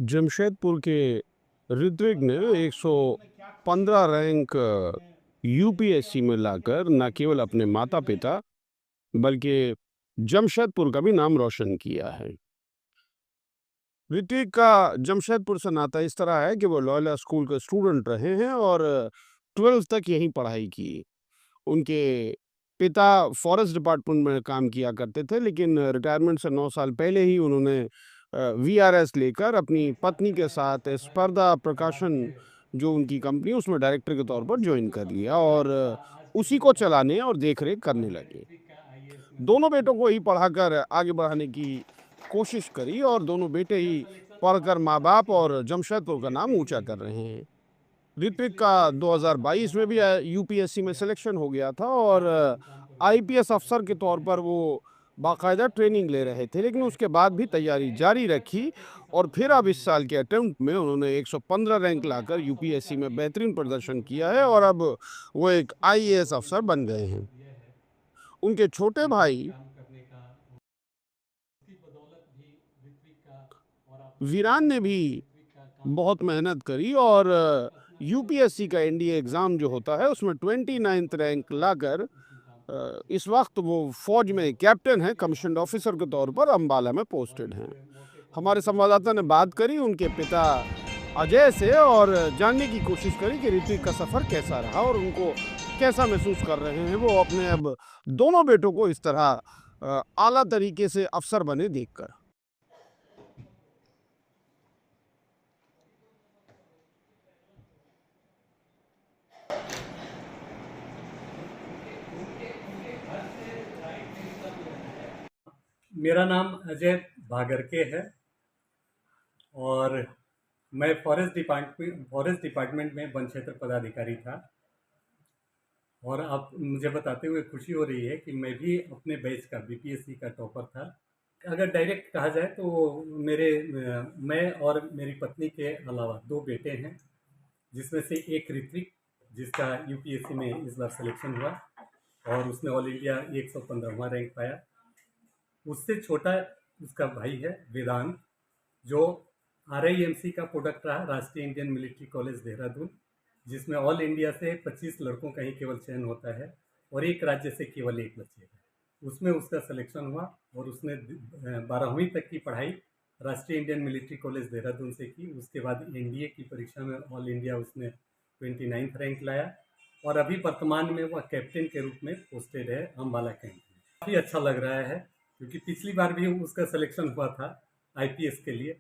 जमशेदपुर के ऋत्विक ने 115 rank UPSC में लाकर न केवल अपने माता पिता बल्कि जमशेदपुर का भी नाम रोशन किया है। ऋत्विक का जमशेदपुर से नाता इस तरह है कि वो लॉयला स्कूल के स्टूडेंट रहे हैं और 12th तक यहीं पढ़ाई की। उनके पिता फॉरेस्ट डिपार्टमेंट में काम किया करते थे, लेकिन रिटायरमेंट से 9 साल पहले ही उन्होंने वीआरएस लेकर अपनी पत्नी के साथ स्पर्धा प्रकाशन जो उनकी कंपनी है उसमें डायरेक्टर के तौर पर ज्वाइन कर लिया और उसी को चलाने और देखरेख करने लगे। दोनों बेटों को ही पढ़ाकर आगे बढ़ाने की कोशिश करी और दोनों बेटे ही पढ़कर माँ बाप और जमशेदपुर का नाम ऊंचा कर रहे हैं। ऋत्विक का 2022 में भी यूपीएससी में सिलेक्शन हो गया था और आईपीएस अफसर के तौर पर वो बाकायदा ट्रेनिंग ले रहे थे, लेकिन उसके बाद भी तैयारी जारी रखी और फिर अब इस साल के अटेम्प्ट में उन्होंने 115 रैंक लाकर यूपीएससी में बेहतरीन प्रदर्शन किया है और अब वो एक आईएएस अफसर बन गए हैं। उनके छोटे भाई वीरान ने भी बहुत मेहनत करी और यूपीएससी का एनडीए एग्ज़ाम जो होता है उसमें 29th रैंक लाकर इस वक्त वो फौज में कैप्टन है, कमीशन्ड ऑफिसर के तौर पर अंबाला में पोस्टेड हैं। हमारे संवाददाता ने बात करी उनके पिता अजय से और जानने की कोशिश करी कि ऋत्विक का सफ़र कैसा रहा और उनको कैसा महसूस कर रहे हैं वो अपने अब दोनों बेटों को इस तरह आला तरीके से अफसर बने देखकर। मेरा नाम अजय भागरके है और मैं फॉरेस्ट डिपार्टमेंट में वन क्षेत्र पदाधिकारी था। और अब मुझे बताते हुए खुशी हो रही है कि मैं भी अपने बैच का बीपीएससी का टॉपर था। अगर डायरेक्ट कहा जाए तो मैं और मेरी पत्नी के अलावा 2 बेटे हैं, जिसमें से एक ऋत्विक जिसका यूपीएससी में इस बार सिलेक्शन हुआ और उसने ऑल इंडिया 115वां रैंक पाया। उससे छोटा उसका भाई है वेदांत, जो आरआईएमसी का प्रोडक्ट रहा, राष्ट्रीय इंडियन मिलिट्री कॉलेज देहरादून, जिसमें ऑल इंडिया से 25 लड़कों का ही केवल चयन होता है और एक राज्य से केवल एक बचेगा। उसमें उसका सिलेक्शन हुआ और उसने 12वीं तक की पढ़ाई राष्ट्रीय इंडियन मिलिट्री कॉलेज देहरादून से की। उसके बाद एनडीए की परीक्षा में ऑल इंडिया उसने 29th रैंक लाया और अभी वर्तमान में वह कैप्टन के रूप में पोस्टेड है अम्बाला कैंप में। काफ़ी अच्छा लग रहा है क्योंकि पिछली बार भी उसका सिलेक्शन हुआ था आईपीएस के लिए